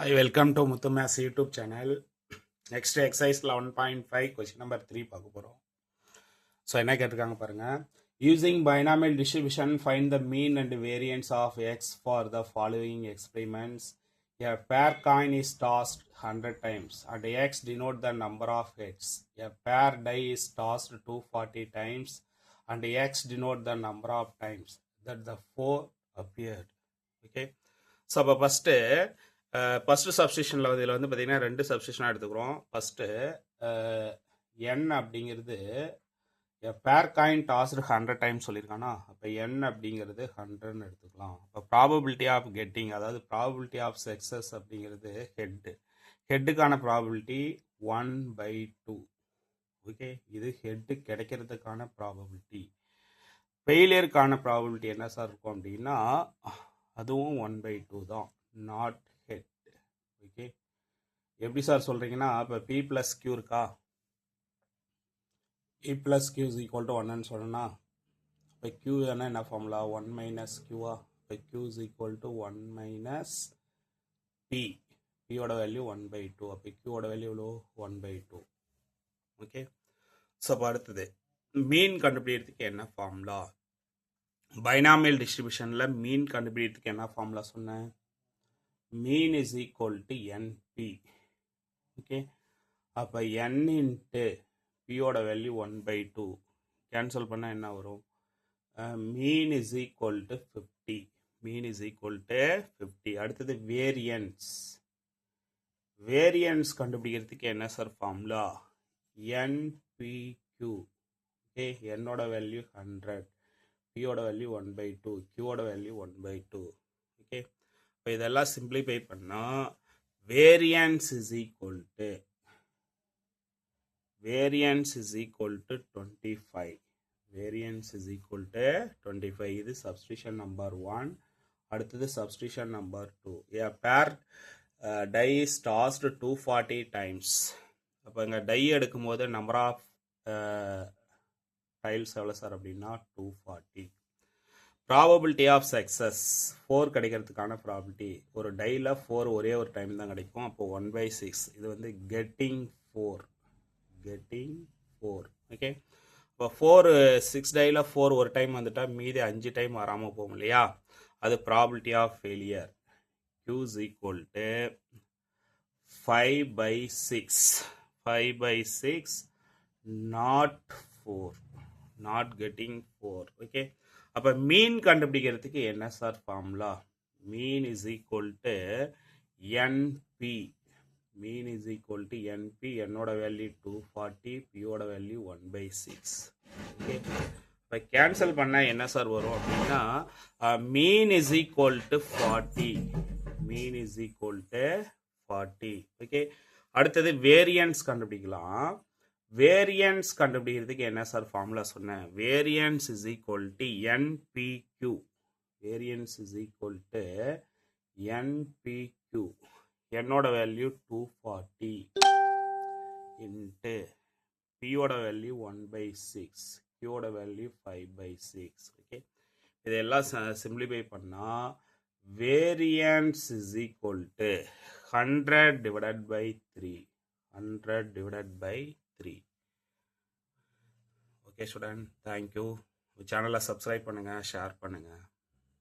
Hi, welcome to Muthu Maths YouTube channel. Next exercise 11.5 question number 3 பார்க்க போறோம். So என்ன கேட்டிருக்காங்க பாருங்க. Using binomial distribution, find the mean and variance of x for the following experiments. A pair coin is tossed 100 times and x denote the number of hits. A pair die is tossed 240 times and x denote the number of times that the four appeared. Okay. So அப்போ first சப்ஸ்டிஷனில் இதில் வந்து பார்த்திங்கன்னா ரெண்டு சப்ஸ்டிஷனாக எடுத்துக்கிறோம். First என் அப்படிங்கிறது பேர் coin tossed 100 times சொல்லியிருக்கானா, அப்போ என் அப்படிங்கிறது 100ன்னு எடுத்துக்கலாம். அப்போ ப்ராபபிலிட்டி ஆஃப் கெட்டிங், அதாவது ப்ராபபிலிட்டி ஆஃப் சக்ஸஸ் அப்படிங்கிறது ஹெட்டுக்கான ப்ராபபிலிட்டி 1/2. ஓகே, இது ஹெட்டு கிடைக்கிறதுக்கான ப்ராபபிலிட்டி. ஃபெயிலியருக்கான ப்ராபபிலிட்டி என்ன சார் இருக்கும் அப்படின்னா, அதுவும் 1/2 தான், நாட் ஹெட். ஓகே, எப்படி சார் சொல்கிறீங்கன்னா, இப்போ பி ப்ளஸ் கியூ இருக்கா, P plus Q is equal to 1ன்னு சொல்லணும்னா, இப்போ கியூ என்ன ஃபார்முலா, 1 மைனஸ் கியூவா, இப்போ Q is equal to 1 minus P, பியோட வேல்யூ 1/2, அப்போ கியூவோட வேல்யூ எவ்வளோ 1/2. ஓகே, ஸோ அப்போ அடுத்தது மீன் கண்டுபிடிக்கிறதுக்கு என்ன ஃபார்முலா, பைனாமியல் டிஸ்ட்ரிபியூஷனில் மீன் கண்டுபிடிக்கிறதுக்கு என்ன ஃபார்முலா சொன்னேன், mean is equal to NP. Okay, அப்போ என் இன்ட்டு பியோட வேல்யூ 1/2 கேன்சல் பண்ணால் என்ன வரும், mean is equal to 50. Mean is equal to 50. அடுத்தது வேரியன்ஸ், வேரியன்ஸ் கண்டுபிடிக்கிறதுக்கு என்ன சார் ஃபார்முலா, என்பிக்யூ. ஓகே, என்னோட வேல்யூ 100, பியோட வேல்யூ 1/2, கியூவோட வேல்யூ 1/2. ஓகே, இப்போ இதெல்லாம் சிம்பிளிஃபை பண்ணால் variance is equal to 25. Variance is equal to 25. இது சப்ஸ்டிஷன் நம்பர் 1. அடுத்தது சப்ஸ்டிஷன் நம்பர் 2. ஏ பேர் டை இஸ் டாஸ்டு 240 டைம்ஸ். அப்போ இங்கே டை எடுக்கும் போது நம்பர் ஆஃப் டைல்ஸ் எவ்வளோ சார் அப்படின்னா 240. ப்ராபபிலிட்டி ஆஃப் சக்ஸஸ் 4 கிடைக்கிறதுக்கான ப்ராபபிலிட்டி, ஒரு டையில் 4 ஒரே ஒரு டைம் தான் கிடைக்கும், அப்போ 1/6. இது வந்து கெட்டிங் 4. ஓகே, இப்போ 6 டையில் 4 ஒரு டைம் வந்துட்டால் மீதி 5 டைம் வராமல் போகும் இல்லையா, அது probability of failure. Q is equal to 5/6, not 4, not getting 4. Okay, அப்போ மீன் கண்டுபிடிக்கிறதுக்கு என்ன sir formula, mean is equal to NP. Mean is equal to NP, என்னோட வேல்யூ 240, பியோட வேல்யூ 1/6. ஓகே, இப்போ கேன்சல் பண்ணால் என்ன சார் வரும் அப்படின்னா, mean is equal to 40. Mean is equal to 40. Okay, அடுத்தது வேரியன்ஸ் கண்டுபிடிக்கலாம். வேரியன்ஸ் கண்டுபிடிக்கிறதுக்கு என்ன சார் ஃபார்முலா சொன்னேன், variance is equal to NPQ. Variance is equal to NPQ, என்னோட வேல்யூ 240 இன்ட்டு பியோட வேல்யூ 1/6, கியூவோட வேல்யூ 5/6. ஓகே, இதெல்லாம் சிம்பிளிஃபை பண்ணால் variance is equal to 100 divided by 3. 100 divided by 3. Okay student, thank you. சேனலை சப்ஸ்கிரைப் பண்ணுங்கள், ஷேர் பண்ணுங்கள்.